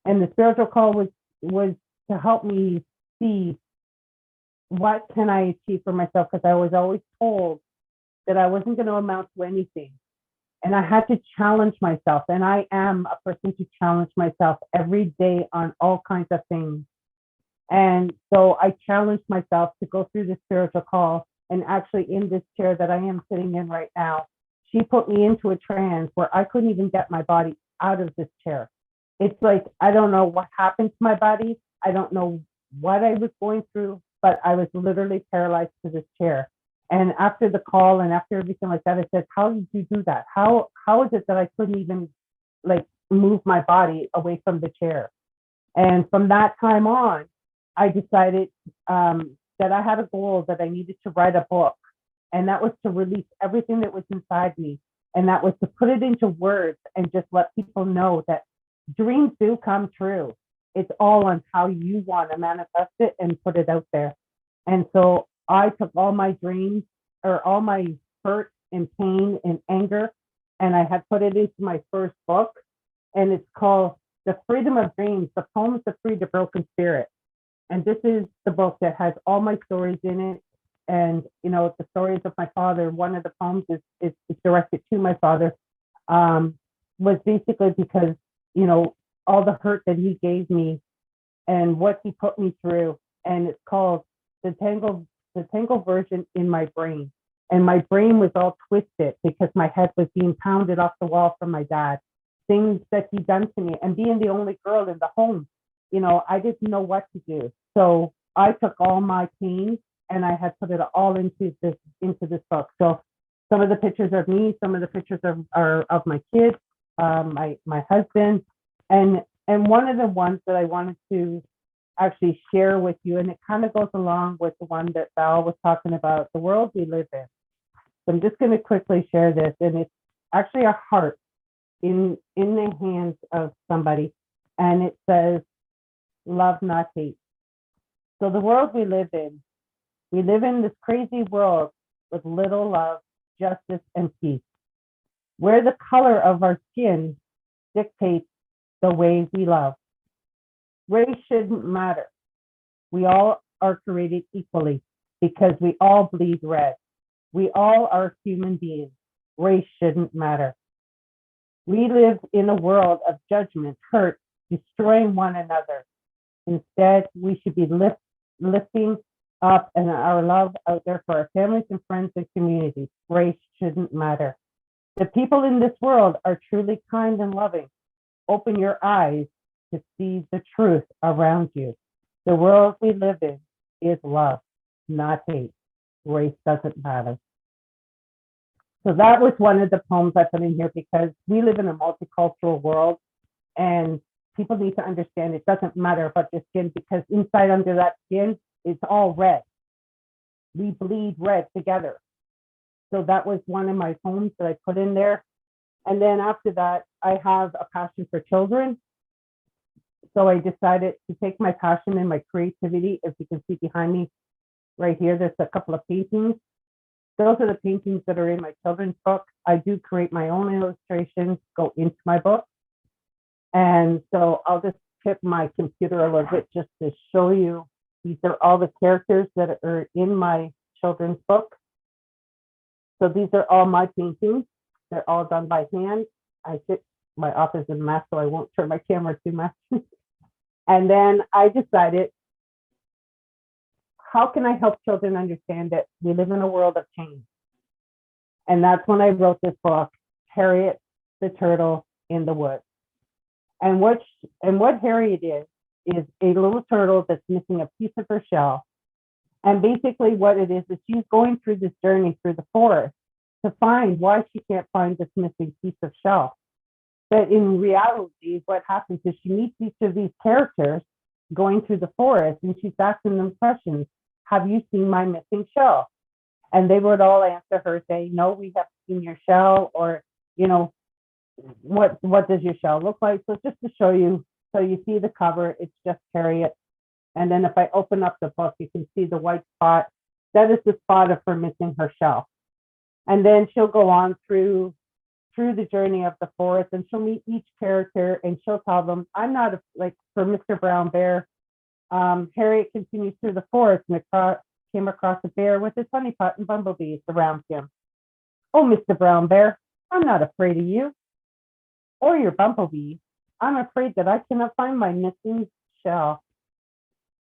And the spiritual call was to help me see what can I achieve for myself, because I was always told that I wasn't going to amount to anything. And I had to challenge myself. And I am a person to challenge myself every day on all kinds of things. And so I challenged myself to go through the spiritual call. And actually, in this chair that I am sitting in right now, she put me into a trance where I couldn't even get my body out of this chair. It's like, I don't know what happened to my body. I don't know what I was going through, but I was literally paralyzed to this chair. And after the call and after everything like that, I said, how did you do that? How is it that I couldn't even move my body away from the chair? And from that time on, I decided that I had a goal that I needed to write a book. And that was to release everything that was inside me. And that was to put it into words and just let people know that dreams do come true. It's all on how you want to manifest it and put it out there. And so I took all my dreams or all my hurt and pain and anger, and I had put it into my first book. And it's called The Freedom of Dreams, The Poems to Free the Broken Spirit. And this is the book that has all my stories in it. And, the stories of my father. One of the poems is directed to my father, was basically because, all the hurt that he gave me and what he put me through. And it's called the tangled version in my brain. And my brain was all twisted because my head was being pounded off the wall from my dad, things that he done to me, and being the only girl in the home, I didn't know what to do. So I took all my pain and I had put it all into this book. So some of the pictures of me, some of the pictures are of my kids, my husband, and one of the ones that I wanted to actually share with you, and it kind of goes along with the one that Val was talking about, the world we live in. So I'm just going to quickly share this, and it's actually a heart in the hands of somebody, and it says, "Love, not hate." So the world we live in this crazy world with little love, justice, and peace, where the color of our skin dictates the way we love. Race shouldn't matter. We all are created equally because we all bleed red. We all are human beings. Race shouldn't matter. We live in a world of judgment, hurt, destroying one another. Instead, we should be lifting up and our love out there for our families and friends and communities. Race shouldn't matter. The people in this world are truly kind and loving. Open your eyes to see the truth around you. The world we live in is love, not hate. Race doesn't matter. So that was one of the poems I put in here because we live in a multicultural world and people need to understand it doesn't matter about your skin because inside under that skin, it's all red. We bleed red together. So that was one of my poems that I put in there. And then after that, I have a passion for children. So I decided to take my passion and my creativity, as you can see behind me right here, there's a couple of paintings. Those are the paintings that are in my children's book. I do create my own illustrations, go into my book. And so I'll just tip my computer a little bit just to show you. These are all the characters that are in my children's book. So these are all my paintings. They're all done by hand. My office is a mess, so I won't turn my camera too much. And then I decided, how can I help children understand that we live in a world of change? And that's when I wrote this book, Harriet the Turtle in the Woods. And what Harriet is a little turtle that's missing a piece of her shell. And basically what it is she's going through this journey through the forest to find why she can't find this missing piece of shell. But in reality, what happens is she meets each of these characters going through the forest, and she's asking them questions. Have you seen my missing shell? And they would all answer her saying, no, we haven't seen your shell, or, you know, what does your shell look like? So just to show you, so you see the cover, it's just Harriet. And then if I open up the book, you can see the white spot. That is the spot of her missing her shell. And then she'll go on through the journey of the forest, and she'll meet each character, and she'll tell them, I'm not like for Mr. Brown Bear. Harriet continues through the forest and came across a bear with his honey pot and bumblebees around him. Oh, Mr. Brown Bear, I'm not afraid of you or your bumblebees. I'm afraid that I cannot find my missing shell.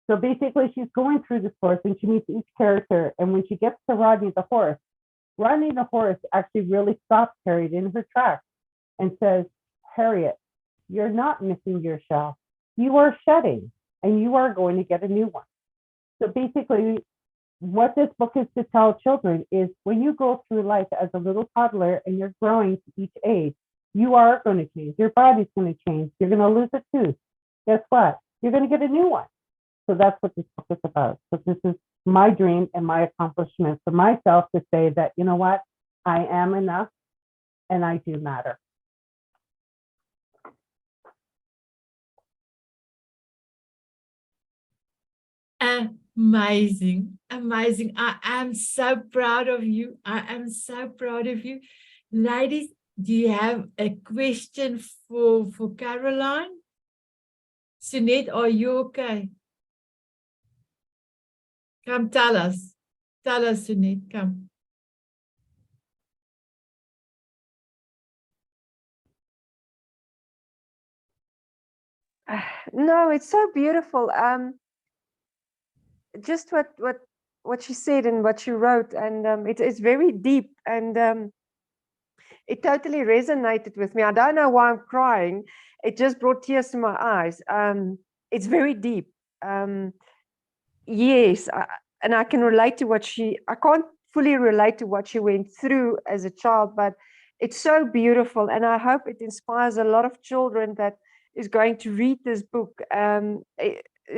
So basically, she's going through this forest, and she meets each character. And when she gets to Rodney the horse actually really stops Harriet in her tracks and says, Harriet, you're not missing your shell. You are shedding, and you are going to get a new one. So basically, what this book is to tell children is when you go through life as a little toddler and you're growing to each age, you are going to change. Your body's going to change. You're going to lose a tooth. Guess what? You're going to get a new one. So that's what this book is about. So this is my dream and my accomplishment for myself to say that, you know what, I am enough and I do matter.
Amazing, amazing. I am so proud of you. I am so proud of you. Ladies, do you have a question for Caroline? Sanet, are you okay? Come tell us. Tell us, Sanet, come.
No, it's so beautiful. Just what she said and what she wrote, and it's very deep, and it totally resonated with me. I don't know why I'm crying. It just brought tears to my eyes. It's very deep. Yes, and I can relate to I can't fully relate to what she went through as a child, but it's so beautiful, and I hope it inspires a lot of children that is going to read this book.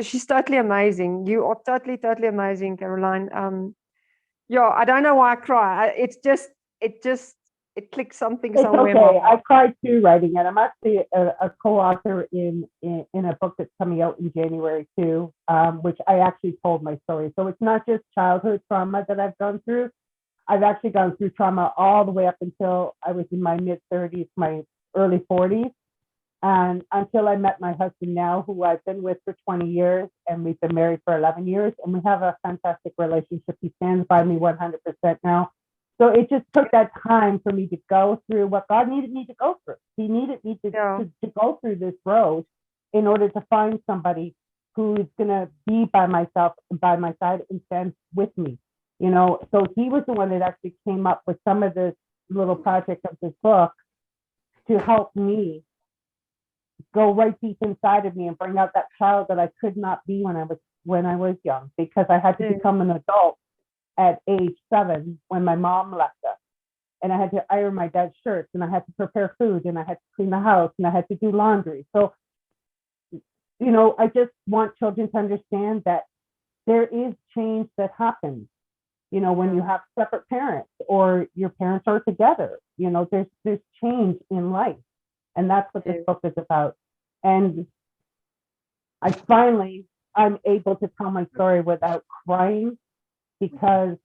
She's totally amazing. You are totally amazing, Caroline. Yeah, I don't know why I cry. It clicked something
it's
somewhere.
Okay. I cried too writing it. I'm actually a co-author in a book that's coming out in January too, which I actually told my story. So it's not just childhood trauma that I've gone through. I've actually gone through trauma all the way up until I was in my mid-30s, my early 40s. And until I met my husband now, who I've been with for 20 years, and we've been married for 11 years, and we have a fantastic relationship. He stands by me 100% now. So it just took that time for me to go through what God needed me to go through. He needed me to go through this road in order to find somebody who's going to be by my side and stand with me. You know, so he was the one that actually came up with some of this little project of this book to help me go right deep inside of me and bring out that child that I could not be when I was young, because I had to become an adult at age 7 when my mom left us, and I had to iron my dad's shirts, and I had to prepare food, and I had to clean the house, and I had to do laundry. So, you know, I just want children to understand that there is change that happens, you know, when you have separate parents or your parents are together. You know, there's change in life. And that's what this book is about. And I'm able to tell my story without crying, because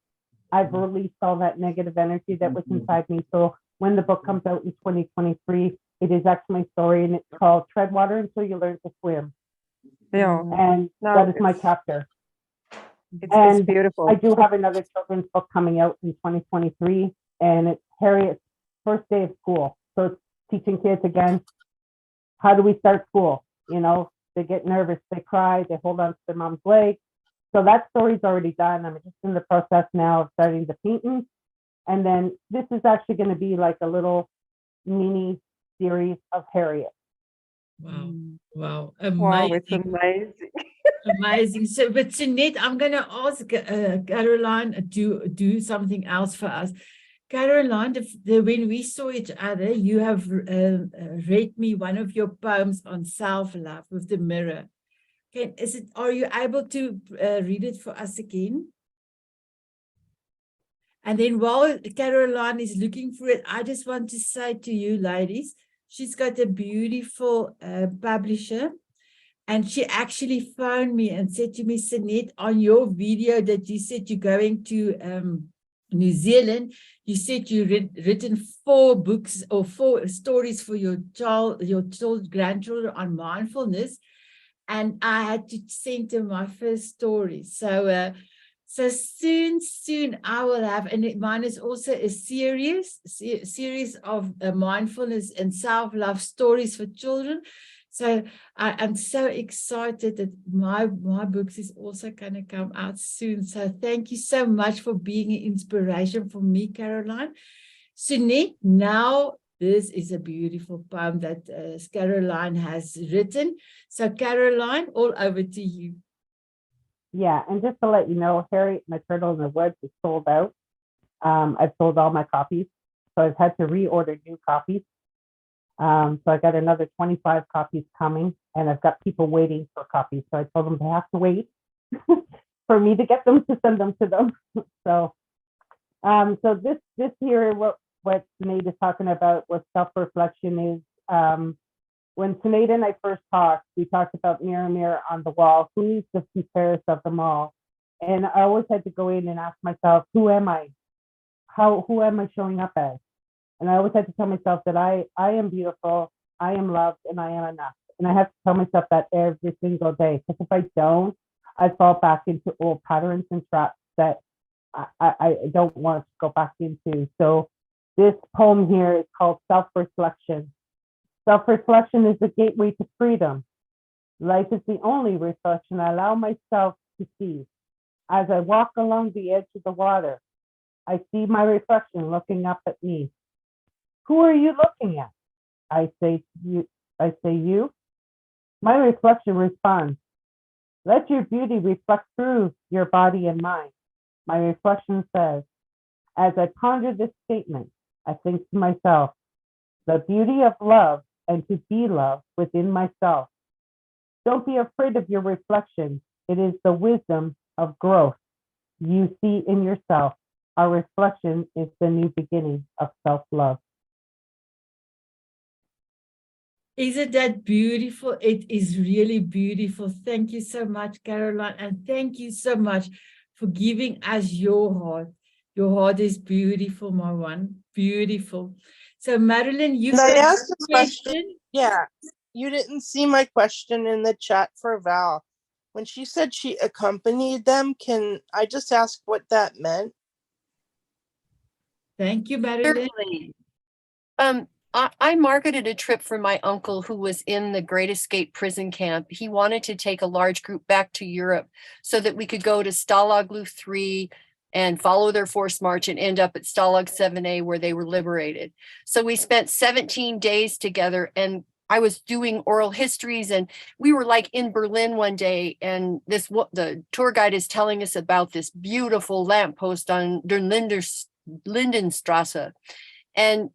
I've released all that negative energy that was inside me. So when the book comes out in 2023, it is actually my story, and it's called Tread Water Until You Learn to Swim.
Yeah.
And that is my chapter.
It's beautiful.
I do have another children's book coming out in 2023, and it's Harriet's first day of school. So it's teaching kids again, how do we start school? You know, they get nervous, they cry, they hold on to their mom's leg. So that story's already done. I'm just in the process now of starting the painting. And then this is actually going to be like a little mini series of Harriet.
Wow, amazing.
Wow, it's amazing.
Amazing. So, but Sanet, I'm going to ask Caroline to do something else for us. Caroline, when we saw each other, you have read me one of your poems on self-love with the mirror. Are you able to read it for us again? And then while Caroline is looking for it, I just want to say to you ladies, she's got a beautiful publisher. And she actually phoned me and said to me, Sanet, on your video that you said you're going to New Zealand, you said you written 4 books or 4 stories for your grandchildren on mindfulness. And I had to send them my first story. So soon I will have, and mine is also a series of mindfulness and self-love stories for children. So I'm so excited that my books is also going to come out soon. So thank you so much for being an inspiration for me, Caroline. Sanet, now this is a beautiful poem that Caroline has written. So Caroline, all over to you.
Yeah, and just to let you know, Harriet and the Turtle in the Woods is sold out. I've sold all my copies, so I've had to reorder new copies. So I got another 25 copies coming, and I've got people waiting for copies. So I told them they have to wait for me to get them to send them to them. So this here, what Sanet is talking about, what self-reflection is. When Sanet and I first talked, we talked about mirror, mirror on the wall. Who needs to see fairest of them all? And I always had to go in and ask myself, who am I? Who am I showing up as? And I always had to tell myself that I am beautiful, I am loved, and I am enough. And I have to tell myself that every single day. Because if I don't, I fall back into old patterns and traps that I don't want to go back into. So this poem here is called Self-Reflection. Self-reflection is the gateway to freedom. Life is the only reflection I allow myself to see. As I walk along the edge of the water, I see my reflection looking up at me. Who are you looking at? I say you. My reflection responds, let your beauty reflect through your body and mind. My reflection says, as I ponder this statement, I think to myself, the beauty of love and to be loved within myself. Don't be afraid of your reflection. It is the wisdom of growth you see in yourself. Our reflection is the new beginning of self-love.
Isn't that beautiful? It is really beautiful. Thank you so much, Caroline. And thank you so much for giving us your heart. Your heart is beautiful, my one. Beautiful. So, Marilyn, you've
Can I
got
ask a question? Yeah. You didn't see my question in the chat for Val. When she said she accompanied them, can I just ask what that meant?
Thank you, Marilyn.
Certainly. I marketed a trip for my uncle who was in the Great Escape prison camp. He wanted to take a large group back to Europe so that we could go to Stalag Luft 3 and follow their forced march and end up at Stalag 7A where they were liberated. So we spent 17 days together, and I was doing oral histories, and we were like in Berlin one day, and the tour guide is telling us about this beautiful lamppost on der Lindenstrasse. And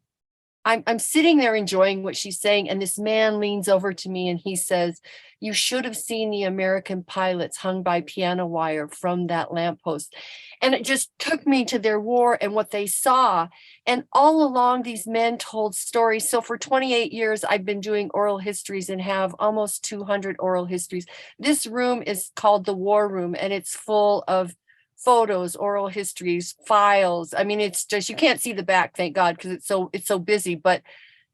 I'm sitting there enjoying what she's saying, and this man leans over to me and he says, you should have seen the American pilots hung by piano wire from that lamppost. And it just took me to their war and what they saw. And all along, these men told stories. So for 28 years, I've been doing oral histories and have almost 200 oral histories. This room is called the War Room, and it's full of photos, oral histories, files. I mean, it's just, you can't see the back, thank God, because it's so busy. But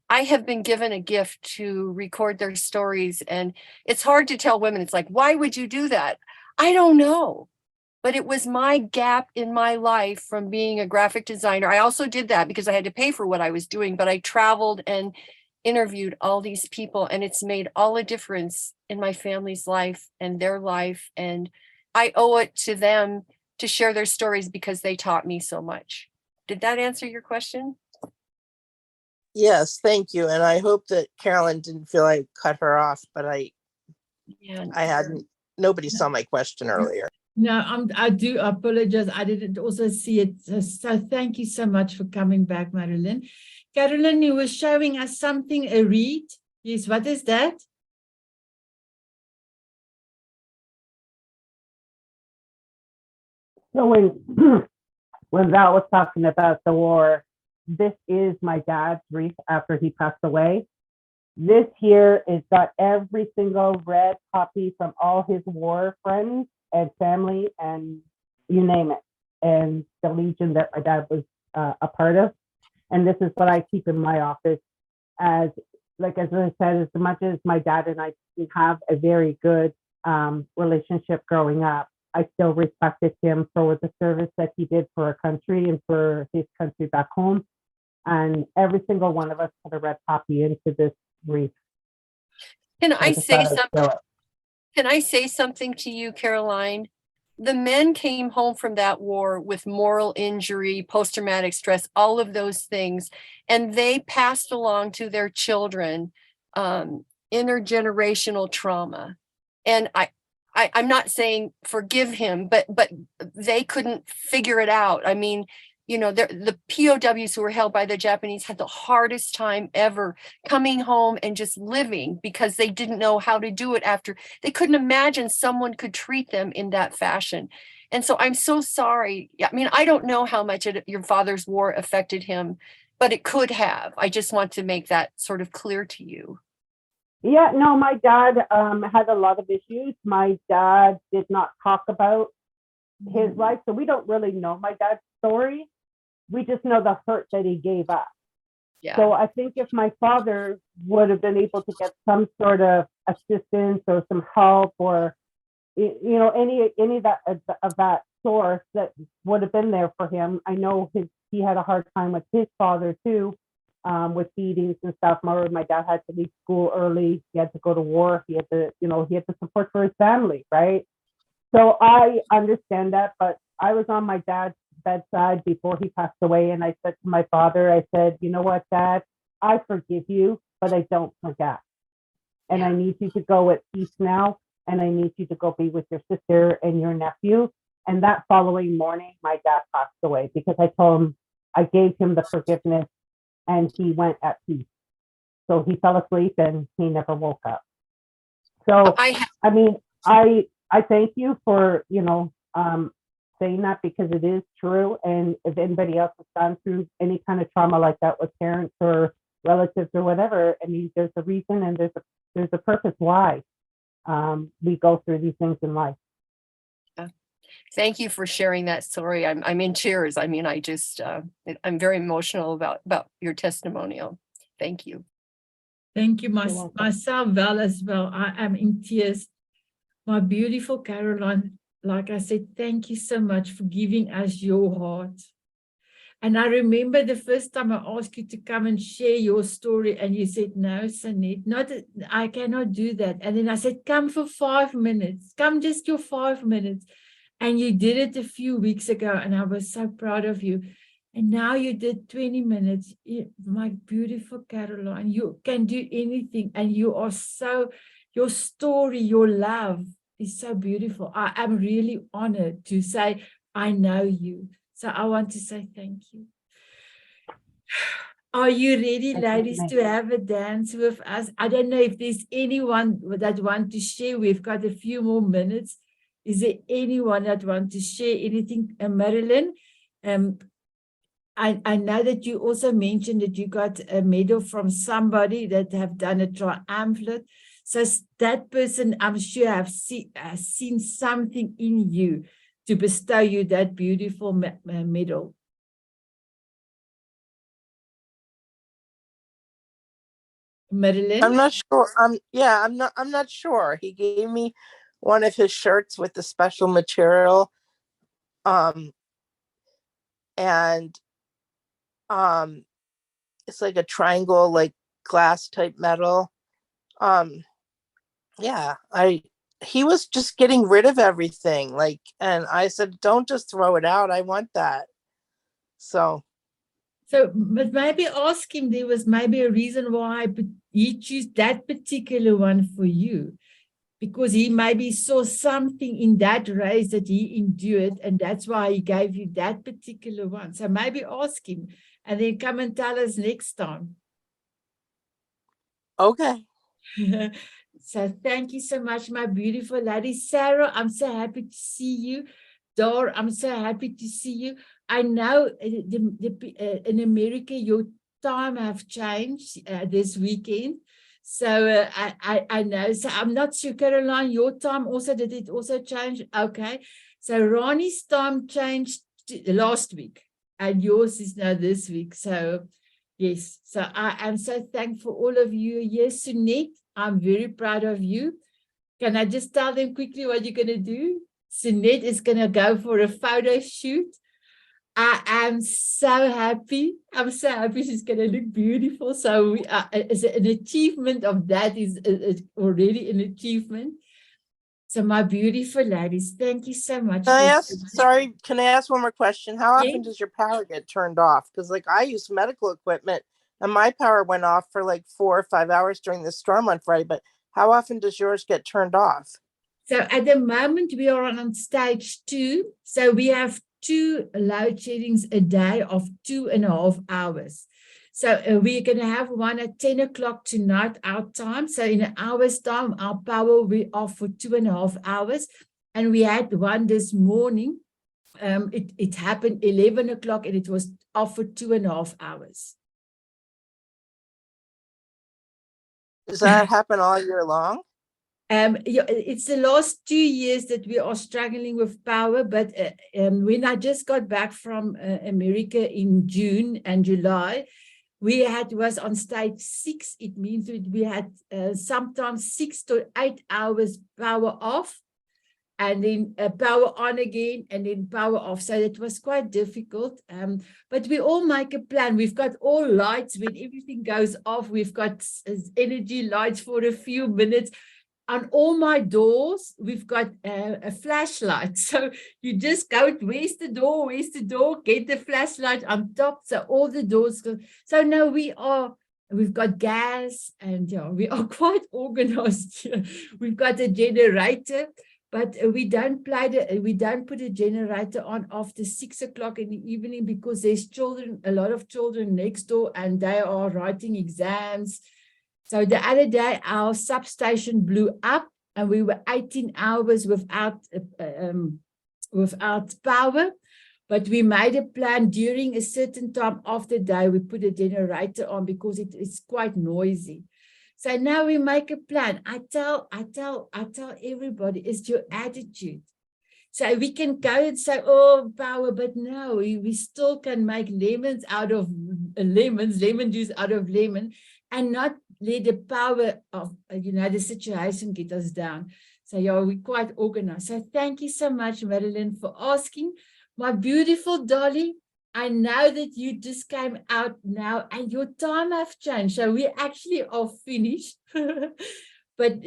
I have been given a gift to record their stories, and it's hard to tell women. It's like, why would you do that? I don't know, but it was my gap in my life from being a graphic designer. I also did that because I had to pay for what I was doing, but I traveled and interviewed all these people, and it's made all a difference in my family's life and their life. And I owe it to them to share their stories because they taught me so much. Did that answer your question?
Yes, thank you. And I hope that Carolyn didn't feel I cut her off, but nobody saw my question earlier.
No, I do apologize. I didn't also see it. So thank you so much for coming back, Marilyn. Carolyn, you were showing us something, a read. Yes, what is that?
So when when Val was talking about the war, this is my dad's wreath after he passed away. This here is got every single red copy from all his war friends and family and you name it, and the Legion that my dad was a part of. And this is what I keep in my office as I said, as much as my dad and I have a very good relationship growing up, I still respected him for the service that he did for our country and for his country back home. And every single one of us put a red copy into this wreath.
Can I say something? Can I say something to you, Caroline? The men came home from that war with moral injury, post-traumatic stress, all of those things, and they passed along to their children intergenerational trauma. And I'm not saying forgive him, but they couldn't figure it out. I mean, you know, the POWs who were held by the Japanese had the hardest time ever coming home and just living because they didn't know how to do it after. They couldn't imagine someone could treat them in that fashion. And so I'm so sorry. I mean, I don't know how much your father's war affected him, but it could have. I just want to make that sort of clear to you.
Yeah, no, my dad had a lot of issues. My dad did not talk about his life, so we don't really know my dad's story. We just know the hurt that he gave us. Yeah. So I think if my father would have been able to get some sort of assistance or some help or, you know, any of that source that would have been there for him. I know he had a hard time with his father too, with beatings and stuff. My dad had to leave school early. He had to go to war. He had to support for his family, right? So I understand that, but I was on my dad's bedside before he passed away, and I said to my father, I said, you know what, Dad, I forgive you, but I don't forget. And I need you to go at peace now, and I need you to go be with your sister and your nephew. And that following morning, my dad passed away because I told him, I gave him the forgiveness, and he went at peace. So he fell asleep and he never woke up. So, I mean, I thank you for, you know, saying that because it is true. And if anybody else has gone through any kind of trauma like that with parents or relatives or whatever, I mean, there's a reason and there's a purpose why we go through these things in life.
Yeah. Thank you for sharing that story. I'm in tears. I mean, I just I'm very emotional about your testimonial. Thank you.
Thank you, myself well as well. I am in tears. My beautiful Caroline, like I said, thank you so much for giving us your heart. And I remember the first time I asked you to come and share your story, and you said, no, Sanet, I cannot do that. And then I said, come for 5 minutes, come just your 5 minutes. And you did it a few weeks ago, and I was so proud of you. And now you did 20 minutes. My beautiful Caroline, you can do anything, and you are so, your story, your love is so beautiful. I am really honored to say, I know you. So I want to say thank you. Are you ready, ladies, to have a dance with us? I don't know if there's anyone that wants to share. We've got a few more minutes. Is there anyone that wants to share anything? Marilyn, I know that you also mentioned that you got a medal from somebody that have done a triumvirate. So that person, I'm sure, have seen something in you to bestow you that beautiful medal. Marilyn?
I'm not sure. I'm not sure. He gave me one of his shirts with the special material. And it's like a triangle, like glass type metal. Yeah, he was just getting rid of everything, like, and I said, don't just throw it out. I want that. So,
but maybe ask him, there was maybe a reason why he chose that particular one for you. because he maybe saw something in that race that he endured, and that's why he gave you that particular one. So maybe ask him and then come and tell us next time.
Okay.
So thank you so much, my beautiful lady. Sarah, I'm so happy to see you. Dor, I'm so happy to see you. I know in America, your time have changed this weekend. So I know. So I'm not sure, Caroline, your time also, did it also change? Okay. So Ronnie's time changed last week and yours is now this week. So yes, so I am so thankful for all of you. Yes, Sunette, I'm very proud of you. Can I just tell them quickly what you're going to do? Sunette is going to go for a photo shoot. I am so happy. I'm so happy she's going to look beautiful. So we are, an achievement of that is already an achievement. So my beautiful ladies, thank you so much.
Can I ask, sorry, can I ask one more question? How often
Yes.
does your power get turned off? Because like I use medical equipment and my power went off for like 4 or 5 hours during the storm on Friday, but how often does yours get turned off?
So at the moment we are on stage 2. So we have 2 load sheddings a day of 2.5 hours. So we're going to have one at 10 o'clock tonight, our time. So in an hour's time, our power will be off for 2.5 hours. And we had one this morning. It happened 11 o'clock and it was off for 2.5 hours.
Does that happen all year long?
Yeah, it's the last 2 years that we are struggling with power, but when I just got back from America in June and July, was on stage 6. It means that we had sometimes 6 to 8 hours power off, and then power on again, and then power off. So it was quite difficult. But we all make a plan. We've got all lights. When everything goes off, we've got energy lights for a few minutes. On all my doors, we've got a flashlight. So you just go, where's the door, get the flashlight on top. So all the doors go. So no, we've got gas, and yeah, we are quite organized. We've got a generator, but we don't put a generator on after 6 o'clock in the evening because there's a lot of children next door, and they are writing exams. So the other day, our substation blew up and we were 18 hours without power. But we made a plan during a certain time of the day, we put a generator on because it is quite noisy. So now we make a plan. I tell everybody, it's your attitude. So we can go and say, oh, power, but no, we still can make lemon juice out of lemon, and not let the power of, the situation get us down. So yeah, we're quite organized. So thank you so much, Marilyn, for asking. My beautiful Dolly, I know that you just came out now and your time have changed. So we actually are finished. But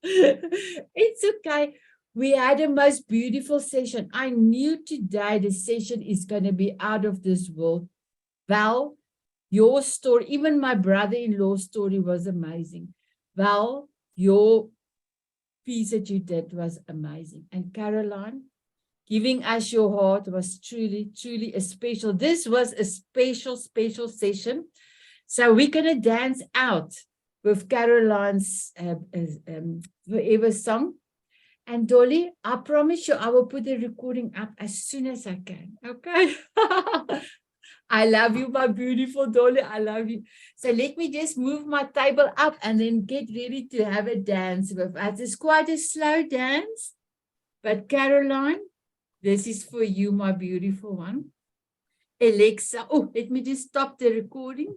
it's okay. We had a most beautiful session. I knew today the session is going to be out of this world. Val, your story, even my brother-in-law's story was amazing. Val, your piece that you did was amazing. And Caroline, giving us your heart was truly, truly a special. This was a special, special session. So we're going to dance out with Caroline's Forever song. And Dolly, I promise you, I will put the recording up as soon as I can. Okay? I love you, my beautiful Dolly. I love you. So let me just move my table up and then get ready to have a dance with us. It's quite a slow dance. But Caroline, this is for you, my beautiful one. Alexa, oh, let me just stop the recording.